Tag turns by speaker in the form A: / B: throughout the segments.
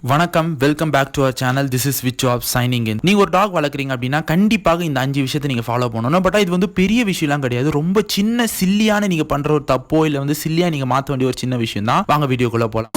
A: வணக்கம், welcome back to our channel. This is which job shining in. நீங்க ஒரு talk வளர்க்குறீங்க அப்படின்னா கண்டிப்பாக இந்த 5 விஷயத்தை நீங்க ஃபாலோ பண்ணணும். பட் இது வந்து பெரிய விஷயம்லாம் கிடையாது. ரொம்ப சின்ன சில்லியான நீங்க பண்ற ஒரு தப்போ இல்ல வந்து சில்லியா நீங்க மாற்ற வேண்டிய ஒரு சின்ன விஷயம் தான். வாங்க வீடியோக்குள்ள போலாம்.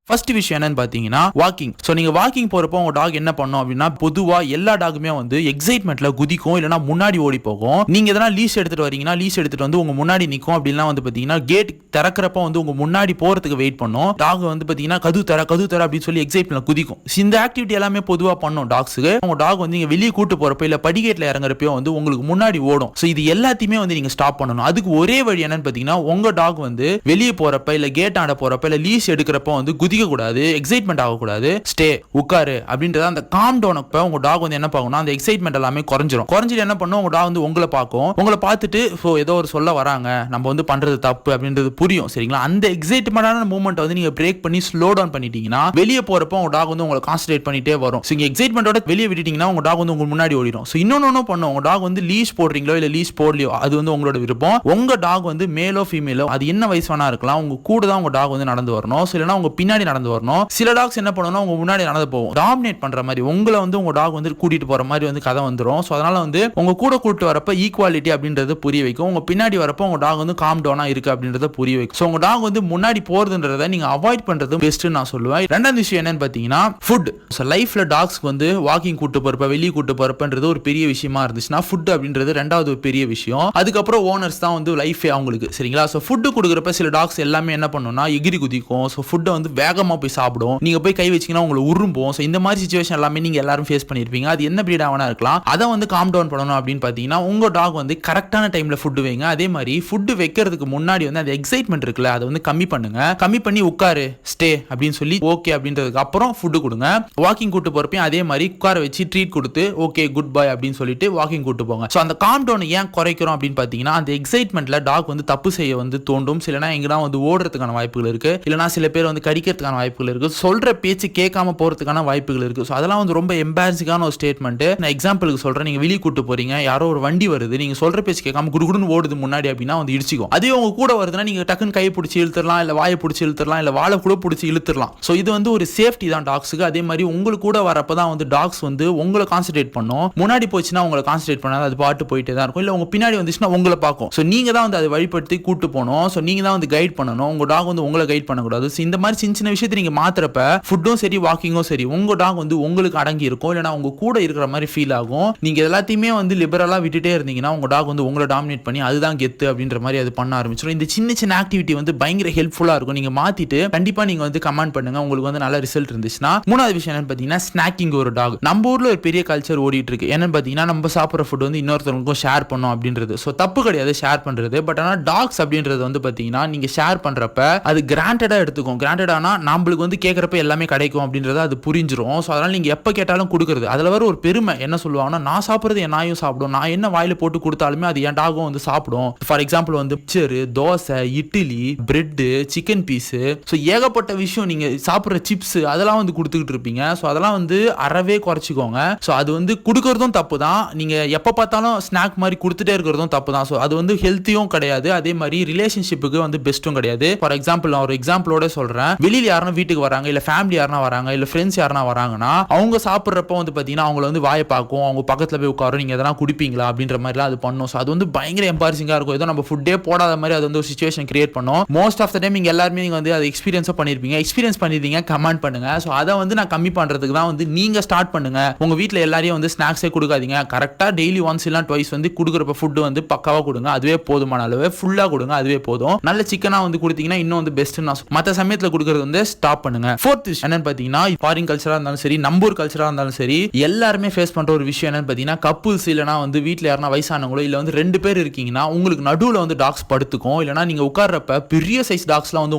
A: ஃபர்ஸ்ட் விஷயம் என்னன்னு பாத்தீங்கன்னா வாக்கிங். ஸோ நீங்க வாக்கிங் போறப்போ உங்க டாக் என்ன பண்ணும் அப்படின்னா, பொதுவா எல்லா டாகுமே வந்து எக்ஸைட்மெண்ட்ல குதிக்கும், இல்லைன்னா முன்னாடி ஓடி போகும். நீங்க எதனா லீஸ் எடுத்துட்டு வரீங்கன்னா லீஸ் எடுத்துட்டு வந்து உங்க முன்னாடி நிற்கும். அப்படின்னா வந்து பாத்தீங்கன்னா கேட் திறக்கிறப்ப வந்து உங்க முன்னாடி போறதுக்கு வெயிட் பண்ணும். டாக் வந்து பாத்தீங்கன்னா கது தர அப்படின்னு சொல்லி எக்ஸைட்மெண்ட்ல குதிக்கும். இந்த ஆக்டிவிட்டி எல்லாமே பொதுவா பண்ணும் டாக்ஸுக்கு. உங்க டாக் வந்து நீங்க வெளியே கூட்டு போறப்ப இல்ல படிக்கேட்ல இறங்குறப்போ வந்து உங்களுக்கு முன்னாடி ஓடும். ஸோ இது எல்லாத்தையுமே வந்து நீங்க ஸ்டாப் பண்ணணும். அதுக்கு ஒரே வழி என்னன்னு பாத்தீங்கன்னா, உங்க டாக் வந்து வெளியே போறப்ப இல்ல கேட் ஆட போறப்ப இல்ல லீஸ் எடுக்கிறப்ப வந்து கூடாது, எக்ஸைட்மெண்ட் ஆகக்கூடாது, ஸ்டே உட்காரு அப்படின்றத அந்த காம் டவுன் அப்ப உங்க டாக் வந்து என்ன பாக்கும்னா அந்த எக்ஸைட்மெண்ட் எல்லாமே குறைஞ்சிட்டு என்ன பண்ணும், உங்க டாக் வந்து உங்களை பார்க்கும். உங்களை பார்த்துட்டு ஏதோ ஒரு சொல்ல வராங்க, நம்ம வந்து பண்றது தப்பு அப்படின்றது புரியும். சரிங்களா? அந்த எக்ஸைட்மெண்டான மூமெண்ட் வந்து நீங்க பிரேக் பண்ணி ஸ்லோ டவுன் பண்ணிட்டீங்கன்னா வெளியே போறப்போ உங்க டாக் வந்து உங்களை கான்சன்ட்ரேட் பண்ணிட்டே வரும். ஸோ எக்ஸைட்மெண்டோட வெளியே விட்டுட்டீங்கன்னா உங்க டாக் வந்து உங்க முன்னாடி ஓடிடும். ஸோ இன்னொன்னு பண்ணும், உங்க டாக் வந்து லீஸ் போடுறீங்களோ இல்ல லீஸ் போடலையோ அது வந்து உங்களோட விருப்பம். உங்க டாக் வந்து மேலோ ஃபீமேலோ அது என்ன வயசு வேணா இருக்கலாம், உங்க கூட தான் உங்க டாக் வந்து நடந்து வரணும். இல்லைன்னா உங்க பின்னாடி நடந்து வரணும். சில டாக்ஸ் என்ன பண்ணணும், உங்க முன்னாடி நடந்து போகும், டாமினேட் பண்ற மாதிரி உங்களை வந்து உங்க டாக் வந்து கூட்டிட்டு போற மாதிரி வந்து கதை வந்துரும். சோ அதனால வந்து உங்க கூட கூட்டிட்டு வரப்ப ஈக்குவாலிட்டி அப்படின்றது புரிய வைக்கும். உங்க பின்னாடி வரப்ப உங்க டாக் வந்து காம் டவுனா இருக்கு அப்படின்றத புரிய வைக்கும். சோ உங்க டாக் வந்து முன்னாடி போறதுன்றத நீங்க அவாய்ட் பண்றது பெஸ்ட்னு நான் சொல்லுவேன். ரெண்டாவது விஷயம் என்னன்னு பாத்தீங்கன்னா ஃபுட். சோ லைஃப்ல டாக்ஸ்க்கு வந்து வாக்கிங் கூட்டு போறப்ப வெளியே கூட்டு போறப்பன்றது ஒரு பெரிய விஷயமா இருந்துச்சுன்னா ஃபுட் அப்படின்றது ரெண்டாவது ஒரு பெரிய விஷயம். அதுக்கப்புறம் ஓனர்ஸ் தான் வந்து லைஃபே அவங்களுக்கு. சரிங்களா? சோ ஃபுட் கொடுக்குறப்ப சில டாக்ஸ் எல்லாமே என்ன பண்ணும்னா எகிரி குதிக்கும். சோ ஃபுட்டை வந்து வேகமா போய் சாப்பிடும். நீங்க போய் கை வச்சீங்கன்னா உங்களை உரும்போம். ஸோ இந்த மாதிரி சிச்சுவேஷன் எல்லாமே நீங்க எல்லாரும் ஃபேஸ் பண்ணிருப்பீங்க. அது என்ன பிரீட் ஆவனா இருக்கலாம். அதை வந்து காம் டவுன் பண்ணணும் அப்படின்னு பாத்தீங்கன்னா உங்க டாக் வந்து கரெக்டான டைம்ல ஃபுட் வைங்க. அதே மாதிரி ஃபுட் வைக்கிறதுக்கு முன்னாடி வந்து அந்த எக்ஸைட்மெண்ட் இருக்குல்ல அதை வந்து கம்மி பண்ணுங்க. கம்மி பண்ணி உட்காரு, ஸ்டே அப்படின்னு சொல்லி ஓகே அப்படின்றதுக்கு அப்புறம் ஃபுட் கொடுங்க. வாக்கிங் கூட்டு போறப்பையும் அதே மாதிரி உட்கார வச்சு ட்ரீட் கொடுத்து ஓகே குட் பை அப்படின்னு சொல்லிட்டு வாக்கிங் கூட்டு போங்க. ஸோ அந்த காம் டவுன் ஏன் குறைக்கிறோம் அப்படின்னு பாத்தீங்கன்னா, அந்த எக்ஸைட்மெண்ட்ல டாக் வந்து தப்பு செய்ய வந்து தோண்டும். சிலனா எங்கன்னா வந்து ஓடுறதுக்கான வாய்ப்புகள் இருக்கு, இல்லைனா சில பேர் வந்து கடிக்கிறதுக்கான வாய்ப்புகள் இருக்கு, சொல்ற பேச்சு கேட்காம போறதுக்கான வாய்ப்புகள் இருக்கு. ஸோ அதெல்லாம் வந்து ரொம்ப எம்பாரசிங்கான ஒரு ஸ்டேட்மெண்ட். நான் எக்ஸாம்பிளுக்கு சொல்றேன், நீங்க வெளியே கூட்டு போறீங்க, யாரோ ஒரு வண்டி வருது, நீங்க சொல்ற பேச்சு கேட்காம குடுகுடுன்னு ஓடுது முன்னாடி அப்படின்னா வந்து இடிச்சிக்கும். அதே உங்க கூட வருதுன்னா நீங்க டக்குன்னு கை பிடிச்சி இழுத்துடலாம், இல்ல வாயை பிடிச்சி இழுத்துடலாம், இல்ல வாழை கூட பிடிச்சி இழுத்துடலாம். ஸோ இது வந்து ஒரு சேஃப்டி தான் டாக்ஸுக்கு. அதே மாதிரி உங்களுக்கு கூட வரப்பதான் வந்து டாக்ஸ் வந்து உங்களை கான்சன்ட்ரேட் பண்ணும். முன்னாடி போச்சுன்னா உங்களை கான்சன்ட்ரேட் பண்ணாது, அது பாட்டு போயிட்டே தான் இருக்கும். இல்ல உங்க பின்னாடி வந்துச்சுன்னா உங்களை பார்க்கும். ஸோ நீங்க தான் வந்து அதை வழிபடுத்தி கூட்டு போகணும். ஸோ நீங்க தான் வந்து கைட் பண்ணணும். உங்க டாக் வந்து உங்களை கைட் பண்ணக்கூடாது. இந்த மாதிரி சின்ன சின்ன விஷயத்தை நீங்க மாத்துறப்ப ஃபுட்டும் சரி வாக்கிங்கும் சரி உங்க டாக் வந்து உங்களுக்கு அடங்கி இருக்கும், இல்லைனா உங்க கூட இருக்கிற மாதிரி ஃபீல் ஆகும். நீங்க எல்லாத்தையுமே வந்து லிபரலா விட்டுட்டே இருந்தீங்கன்னா உங்க டாக் வந்து உங்களை டாமினேட் பண்ணி அதுதான் கெத்து அப்படின்ற மாதிரி அது பண்ண ஆரம்பிச்சிடும். இந்த சின்ன சின்ன ஆக்டிவிட்டி வந்து பயங்கர ஹெல்ப்ஃபுல்லா இருக்கும். நீங்க மாத்திட்டு கண்டிப்பா நீங்க வந்து கமெண்ட் பண்ணுங்க உங்களுக்கு வந்து நல்ல ரிசல்ட் இருந்துச்சுன்னா. மூணாவது விஷயம் என்னன்னு பாத்தீங்கன்னா ஸ்நாக்கிங். ஒரு டாக் நம்ம ஊர்ல ஒரு பெரிய கல்ச்சர் ஓடிட்டு இருக்கு. என்னன்னு பாத்தீங்கன்னா நம்ம சாப்பிட்ற ஃபுட் வந்து இன்னொருத்தவங்களுக்கும் ஷேர் பண்ணும் அப்படின்றது. ஸோ தப்பு கிடையாது ஷேர் பண்றது. பட் ஆனால் டாக்ஸ் அப்படின்றது வந்து பாத்தீங்கன்னா நீங்க ஷேர் பண்றப்ப அது கிராண்டடா எடுத்துக்கும். கிராண்டடானா நம்மளுக்கு வந்து கேட்கறப்ப எல்லாமே கிடைக்கும் அப்படின்றத அது புரிஞ்சிரும். ஸோ அதனால நீங்க எப்ப கேட்டாலும் கொடுக்குறது. அதுல வர ஒரு பெருமை என்ன சொல்லுவாங்கன்னா, நான் சாப்பிட்றது என் நாயும் சாப்பிடும், நான் என்ன வாயில போட்டு கொடுத்தாலுமே அது என் டாகும் வந்து சாப்பிடும். ஃபார் எக்ஸாம்பிள் வந்து mixture, dosa, idli, bread, chicken piece, so ஏகப்பட்ட விஷயம் நீங்க சாப்பிட்ற சிப்ஸ் அதெல்லாம் வந்து கொடுத்துக்கிட்டு இருப்பீங்க. ஸோ அதெல்லாம் வந்து அறவே குறைச்சிக்கோங்க. ஸோ அது வந்து கொடுக்கறதும் தப்பு தான், நீங்க எப்ப பார்த்தாலும் ஸ்நாக் மாதிரி கொடுத்துட்டே இருக்கிறதும் தப்பு தான். ஸோ அது வந்து ஹெல்த்தியும் கிடையாது, அதே மாதிரி ரிலேஷன்ஷிப்புக்கு வந்து பெஸ்ட்டும் கிடையாது. ஃபார் எக்ஸாம்பிள் நான் ஒரு எக்ஸாம்பிளோட சொல்றேன். வெளியில யாரும் வீட்டுக்கு வராங்க, இல்ல ஃபேமிலி யாரும் வராங்க, இல்ல ஃப்ரெண்ட்ஸ் யாரா வராங்கன்னா அவங்க சாப்பிட்றப்ப வந்து பாத்தீங்கன்னா அவங்கள வந்து வாயை பார்க்கும், அவங்க பக்கத்துல போய் உட்காரும், நீங்க எதனா குடிப்பீங்களா அப்படின்ற மாதிரிலாம் அது பண்ணும். ஸோ அது வந்து பயங்கர எம்பாரசிங்கா இருக்கும். ஏதோ நம்ம ஃபுட்டே போடாத மாதிரி அது வந்து ஒரு சிச்சுவேஷன் கிரியேட் பண்ணும். மோஸ்ட் ஆஃப் த டைம் நீங்க எல்லாருமே நீங்க வந்து அதை எக்ஸ்பீரியன்ஸா பண்ணிருப்பீங்க. எக்ஸ்பீரியன்ஸ் பண்ணிருந்தீங்க கமெண்ட் பண்ணுங்க. ஸோ அதை வந்து நான் கம்மி பண்றதுக்கு தான் வந்து நீங்க ஸ்டார்ட் பண்ணுங்க. உங்க வீட்டில் எல்லாரையும் வந்து ஸ்நாக்ஸே கொடுக்காதீங்க. கரெக்டா டெய்லி ஒன்ஸ் இல்ல ட்வைஸ் வந்து கொடுக்குறப்ப ஃபுட் வந்து பக்காவா கொடுங்க. அதுவே போதுமான அளவு ஃபுல்லா கொடுங்க, அதுவே போதும். நல்ல சிக்கனா வந்து கொடுத்தீங்கன்னா இன்னும் வந்து பெஸ்ட். மற்ற சமயத்தில் கொடுக்கறது வந்து ஸ்டாப் பண்ணுங்க. ஃபோர்த் என்னன்னு பாத்தீங்கன்னா ஃபாரின் கல்ச்சரா இருந்தாலும் சரி, நம்பூர் கல்ச்சரா இருந்தாலும் சரி, எல்லாருமே ஃபேஸ் பண்ற ஒரு விஷயம் என்னன்னு பாத்தீங்கன்னா, கப்புள்ஸ் இல்லனா வந்து வீட்ல யாரனா வயசானவங்களோ இல்ல வந்து 2 பேர் இருக்கீங்கன்னா உங்களுக்கு நடுவுல வந்து டாக்ஸ் படுத்துக்கும். இல்லனா நீங்க உட்கார்றப்ப பெரிய சைஸ் டாக்ஸ்லாம் வந்து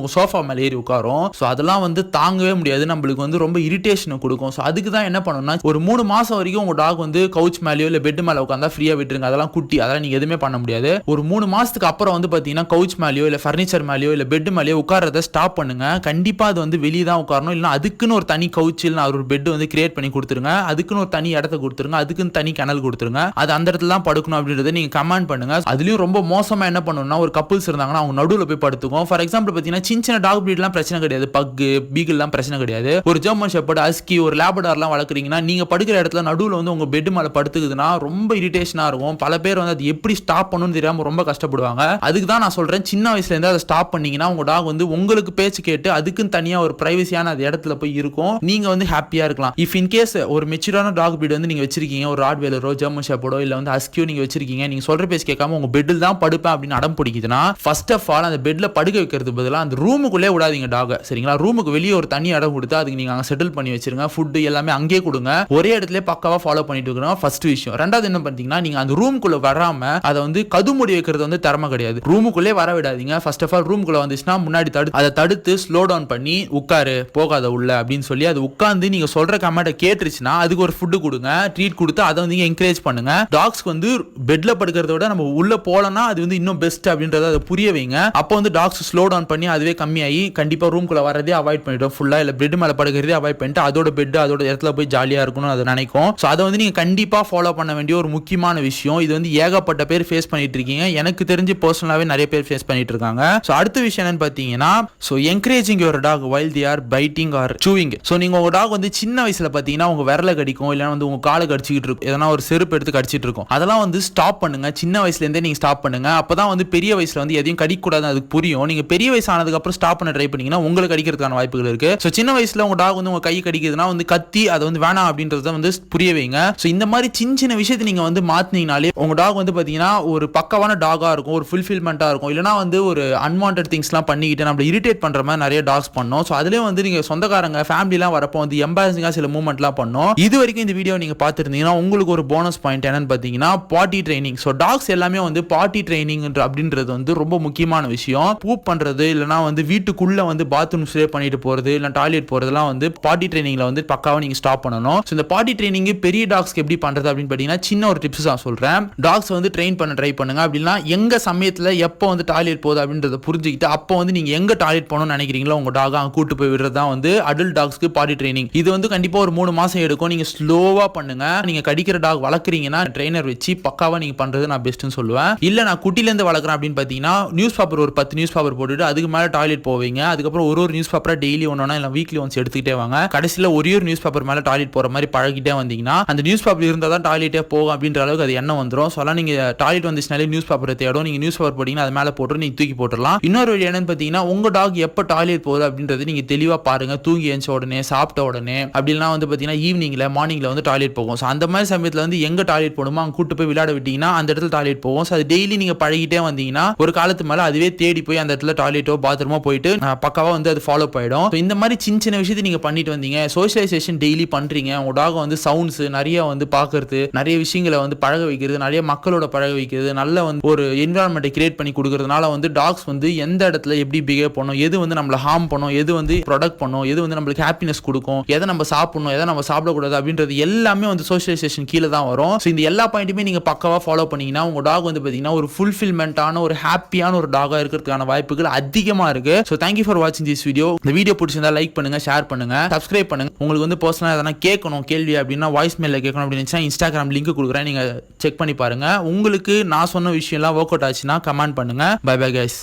A: உங்க சோஃபா மேல ஏறி உட்காரும். சோ அதெல்லாம் வந்து தாங்கவே முடியாது, நம்மளுக்கு வந்து ரொம்ப இரிட்டேஷன் கொடுக்கும். சோ அதுக்கு தான் என்ன பண்ணணும்னா, ஒரு 3 மாசம் வரைக்கும் உங்க டாக் வந்து கவுச் மேலயோ இல்ல பெட் மேல உட்கார்ந்தா ஃப்ரீயா விட்டுருங்க. அதெல்லாம் குட்டி, அதெல்லாம் நீங்க எதுவுமே பண்ண முடியாது. ஒரு 3 மாசத்துக்கு அப்புறம் வந்து பாத்தீங்கன்னா கவுச் மேலயோ இல்ல ஃபர்னிச்சர் மேலயோ இல்ல பெட் மேலயோ உட்கார்றத ஸ்டாப் பண்ணுங்க. கண்டிப்பா அது வந்து வெளியே தான் உட்காரணும், இல்லைனா அதுக்குன்னு ஒரு தனி கவுச் இல்லைனா ஒரு பெட் வந்து கிரியேட் பண்ணி கொடுத்துருங்க, அதுக்குன்னு ஒரு தனி இடத்த கொடுத்துருங்க, அதுக்குன்னு தனி கனல் கொடுத்துருங்க, அது அந்த இடத்துல தான் படுக்கணும் அப்படின்றத நீங்க கமெண்ட் பண்ணுங்க. அதுலயும் ரொம்ப மோசமா என்ன பண்ணணும்னா ஒரு கப்புள்ஸ் இருந்தாங்கன்னா அவங்க நடுவில் போய் படுத்துக்கும். ஃபார் எக்ஸாம்பிள் பார்த்தீங்கன்னா சின்ன டாக் பிரீட்லாம் பிரச்சனை கிடையாது, பக்கு பீகிள்லாம் பிரச்சனை கிடையாது. ஒரு ஜெர்மன் ஷெப்பர்ட், ஹஸ்கி, ஒரு லேபடார்லாம் வளர்க்குறீங்கன்னா நீங்க படுக்கிற இடத்துல நடுவில் வந்து உங்க பெட் மேல படுத்துக்குதுன்னா ரொம்ப இரிட்டேஷனா இருக்கும். பல பேர் வந்து அது எப்படி ஸ்டாப் பண்ணணும்னு தெரியாம ரொம்ப கஷ்டப்படுவாங்க. அதுக்கு தான் நான் சொல்றேன், சின்ன வயசுல இருந்து அதை ஸ்டாப் பண்ணீங்கன்னா உங்க டாக் வந்து உங்களுக்கு பேச்சு கேட்டு அதுக்குன்னு தனியா ஒரு பிரைவசியான அது இடத்துல போய் இருக்கும், நீங்க வந்து ஹாப்பியா இருக்கலாம். இஃப் இன் கேஸ் ஒரு மெச்சூரான டாக் பிரீட் வந்து நீங்க வச்சிருக்கீங்க, ஒரு ராட்வெய்லரோ ஜெர்மன் ஷெப்பர்டோ இல்ல வந்து ஹஸ்கியோ நீங்க வச்சிருக்கீங்க, நீங்க சொல்ற பேச்சு கேட்காம உங்க பெட்டில் தான் படுப்பேன் அப்படின்னு அடம் பிடிக்குதுன்னா ஃபர்ஸ்ட் ஆஃப் ஆல் அந்த பெட்ல படுக்க வைக்கிறது பதிலாக அந்த ரூமுக்குள்ளே விடாதீங்க டாக, சரிங்களா? ரூமுக்கு வெளியே ஒரு தனி இடம் கொடுத்து அதுக்கு நீங்க அங்கே செட்டில் பண்ணி வச்சிருங்க, ஃபுட் எல்லாமே அங்கேயே கொடுங்க, ஒரே இடத்துல பக்காவா ஃபாலோ பண்ணிட்டு இருக்கணும். ஃபர்ஸ்ட் விஷயம். ரெண்டாவது என்ன பண்ணீங்கன்னா நீங்க அந்த ரூமுக்குள்ள வராம அதை வந்து கதுமுடி வைக்கிறது வந்து திறமை கிடையாது, ரூமுக்குள்ளே வர விடாதீங்க. ஃபர்ஸ்ட் ஆஃப் ஆல் ரூமுக்குள்ள வந்துச்சுன்னா முன்னாடி அதை தடுத்து ஸ்லோ டவுன் பண்ணி உட்காரு போகாத உள்ள அப்படின்னு சொல்லி அது உட்காந்து நீங்க சொல்ற கமெண்ட்டை கேட்டுருச்சுன்னா அதுக்கு ஒரு ஃபுட் கொடுங்க, ட்ரீட் கொடுத்து அதை வந்து என்கரேஜ் பண்ணுங்க. டாக்ஸ்க்கு வந்து பெட்ல படுக்கிறத விட நம்ம உள்ள போலனா அது வந்து இன்னும் பெஸ்ட் அப்படின்றத அதை புரிய வைங்க. அப்போ வந்து டாக்ஸ் ஸ்லோ டவுன் பண்ணி அதுவே கம்மியாகி கண்டிப்பா ரூம்குள்ள வரதே அவாய்ட் பண்ணிட்டோம் ஃபுல்லா, இல்ல பெட் மேல படுக்கிறதே அவாய்ட் பண்ணிட்டு அதோட பெட் அதோட இடத்துல போய் ஜாலியா இருக்கணும்னு அதை நினைக்கும். ஸோ அதை வந்து நீங்க கண்டிப்பா ஃபாலோ பண்ண வேண்டிய ஒரு முக்கியமான விஷயம். இது வந்து ஏகப்பட்ட பேர் ஃபேஸ் பண்ணிட்டு இருக்கீங்க, எனக்கு தெரிஞ்சு பர்சனலாவே நிறைய பேர் ஃபேஸ் பண்ணிட்டு இருக்காங்க. ஸோ அடுத்த விஷயம் என்னன்னு பார்த்தீங்கன்னா, so encouraging your dog while they are biting or chewing. So நீங்க உங்க டாக் வந்து சின்ன வயசுல பார்த்தீங்கன்னா உங்க விரல கடிக்கும், இல்லைன்னா வந்து உங்க காலை கடிச்சிட்டு இருக்கும், எதனா ஒரு செருப்பு எடுத்து கடிச்சிட்டு இருக்கும், அதெல்லாம் வந்து ஸ்டாப் பண்ணுங்க. சின்ன வயசுல இருந்தே நீங்க ஸ்டாப் பண்ணுங்க. அப்பதான் வந்து பெரிய வயசுல வந்து எதையும் கடிக்க கூடாது அதுக்கு புரியும். நீங்க பெரிய வயசு ஆனதுக்கு அப்புறம் ஸ்டாப் பண்ண ட்ரை பண்ணீங்கன்னா உங்களுக்கு கடிக்கிறதுக்கான வாய்ப்புகள் இருக்கு. ஸோ சின்ன வயசுல உங்க டாக் வந்து உங்க கை கடிக்குதுன்னா வந்து கத்தி அதை வந்து வேணாம் அப்படின்றத வந்து புரிய வைங்க. ஸோ இந்த மாதிரி சின்ன சின்ன விஷயத்தை நீங்க வந்து மாத்தினீங்கனாலே உங்க டாக் வந்து பாத்தீங்கன்னா ஒரு பக்கவான டாகா இருக்கும், ஒரு ஃபுல்ஃபில்மெண்டா இருக்கும். இல்லைனா வந்து ஒரு அன்வான்ட் திங்ஸ்லாம் பண்ணிக்கிட்டு நம்மள இரிட்டேட் பண்ற மாதிரி நிறைய டாக்ஸ் பண்ணோம். ஸோ அதுலேயே வந்து நீங்க சொந்தக்காரங்க ஃபேமிலிலாம் வரப்போ வந்து எம்பாரசிங்கா சில மூவ்மெண்ட்லாம் பண்ணோம். இது வரைக்கும் இந்த வீடியோ நீங்க பார்த்துருந்தீங்கன்னா உங்களுக்கு ஒரு போனஸ் பாயிண்ட் என்னன்னு பார்த்தீங்கன்னா பாட்டி ட்ரைனிங். ஸோ டாக்ஸ் எல்லாமே வந்து பாட்டி ட்ரைனிங் அப்படின்றது வந்து ரொம்ப முக்கியமான விஷயம். பூப் பண்றது இல்லைனா வந்து வீட்டுக்குள்ள வந்து பாத்ரூம் ஸ்ப்ரே பண்ணிட்டு போறது இல்லை டாய்லெட் போறதுலாம் வந்து பாட்டி ட்ரைனிங்ல வந்து பக்காவா நீங்க ஸ்டாப் பண்ணணும். ஸோ இந்த பாட்டி ட்ரைனிங் பெரிய டாக்ஸ்க்கு எப்படி பண்றது அப்படின்னு பார்த்தீங்கன்னா சின்ன ஒரு டிப்ஸ் தான் சொல்றேன். டாக்ஸ் வந்து ட்ரெயின் பண்ண ட்ரை பண்ணுங்க. அப்படின்னா எங்க சமயத்தில் எப்போ வந்து டாய்லெட் போகுது அப்படின்றத புரிஞ்சுக்கிட்டு அப்போ வந்து நீங்க எங்க டாய்லெட் போகணும்னு நினைக்கிறீங்களோ உங்க டாக் அங்கே கூட்டு போய் விடுறது தான் வந்து அடல்ட் டாக்ஸ்க்கு பாட்டி ட்ரைனிங். இது வந்து கண்டிப்பா ஒரு 3 மாசம் எடுக்கும். நீங்க ஸ்லோவா பண்ணுங்க. நீங்க கடிக்கிற டாக் வளர்க்குறீங்கன்னா ட்ரெயினர் வச்சு பக்காவா நீங்க பண்றது நான் பெஸ்ட்னு சொல்லுவேன். இல்ல நான் குட்டிலேருந்து வளர்க்குறேன் அப்படின்னு பார்த்தீங்கன்னா நியூஸ் பேப்பர் ஒரு 10 நியூஸ் பேப்பர் போட்டுட்டு அதுக்கு மேலே டாய்லெட் போவீங்க. அதுக்கப்புறம் ஒரு நியூஸ் பேப்பரை டெய்லி ஒன்றா இல்லை வீக்லி ஒன்ஸ் எடுத்துக்கிட்டே வாங்க. கடைசியில் ஒரு நியூஸ் பேப்பர் மேலே டாய்லெட் போகிற மாதிரி பழகிட்டே வந்தீங்கன்னா அந்த நியூஸ் பேப்பர் இருந்தால் தான் டாய்லெட்டே போகும் அப்படின்ற அளவுக்கு அது எண்ணம் வந்துடும். ஸோ அதெல்லாம் நீங்கள் டாய்லெட் வந்துச்சுனாலே நியூஸ் பேப்பரை தேடும். நீங்கள் நியூஸ் பேப்பர் போட்டிங்கன்னா அது மேலே போட்டு நீங்கள் தூக்கி போட்டுடலாம். இன்னொரு வழி என்னன்னு பார்த்தீங்கன்னா உங்கள் டாக் எப்போ டாய்லெட் போகுது அப்படின்றது நீங்கள் தெளிவாக பாருங்க. தூங்கி எழுந்த உடனே, சாப்பிட்ட உடனே, அப்படிலாம் வந்து பார்த்தீங்கன்னா ஈவினிங்கில் மார்னிங்கில் வந்து டாய்லெட் போகும். ஸோ அந்த மாதிரி சமயத்தில் வந்து எங்கே டாய்லெட் போகணுமோ அங்கே கூட்டு போய் விளையாட விட்டீங்கன்னா அந்த இடத்துல டாய்லெட் போகும். ஸோ அது டெய்லி நீங்கள் பழகிட்டே வந்தீங்கன்னா ஒரு காலத்து மேலே அதுவே தேடி போய் அந்த இடத்துல டாய்லெட்டோ பாத்ரூமோ போயிட்டு பக்காவாக வந்து அது ஃபாலோ ஆயிடும். இந்த மாதிரி சின்ன சின்ன விஷயத்தை நீங்கள் பண்ணிட்டு வந்தீங்க, சோஷியலைசேஷன் டெய்லி பண்ணுறீங்க, உங்கள் டாக் வந்து சவுண்ட்ஸ் நிறைய வந்து பார்க்கறது, நிறைய விஷயங்களை வந்து பழக வைக்கிறது, நிறைய மக்களோட பழக வைக்கிறது, நல்ல வந்து ஒரு என்விரான்மெண்ட்டை கிரியேட் பண்ணி கொடுக்கறதுனால வந்து டாக்ஸ் வந்து எந்த இடத்துல எப்படி பிஹேவ் பண்ணும், எது வந்து நம்மளை ஹார்ம் பண்ணும், எது வந்து ப்ரொடக்ட் பண்ணும், எது வந்து நம்மளுக்கு ஹாப்பினஸ் கொடுக்கும், எதை நம்ம சாப்பிடணும், எதை நம்ம சாப்பிடக்கூடாது அப்படின்றது எல்லாமே வந்து சோஷியலைசேஷன் கீழே தான் வரும். ஸோ இந்த எல்லா பாயிண்ட்டுமே நீங்கள் பக்காவாக ஃபாலோ பண்ணீங்கன்னா உங்கள் டாக் வந்து பார்த்தீங்கன்னா ஒரு ஃபுல்ஃபில்மெண்ட்டான ஒரு ஹாப்பியான ஒரு டாகாக இருக்கிறதுக்கான வாய்ப்புகள் அதிகமாக இருக்கு. ஸோ தேங்க்யூ ஃபார் வாட்சிங் திஸ் வீடியோ. இந்த வீடியோ பிடிச்சிருந்தா லைக் பண்ணுங்க, ஷேர் பண்ணுங்க, சப்ஸ்கிரைப் பண்ணுங்க. உங்களுக்கு வந்து பர்சனலாக எதனா கேட்கணும் கேள்வி அப்படின்னா வாய்ஸ் மெயிலில் கேட்கணும் அப்படின்னு இன்ஸ்டாகிராம் லிங்க் கொடுக்குறேன், நீங்க செக் பண்ணி பாருங்க. உங்களுக்கு நான் சொன்ன விஷயம் எல்லாம் ஒர்க் அவுட் ஆச்சுன்னா கமெண்ட் பண்ணுங்க. Bye bye guys.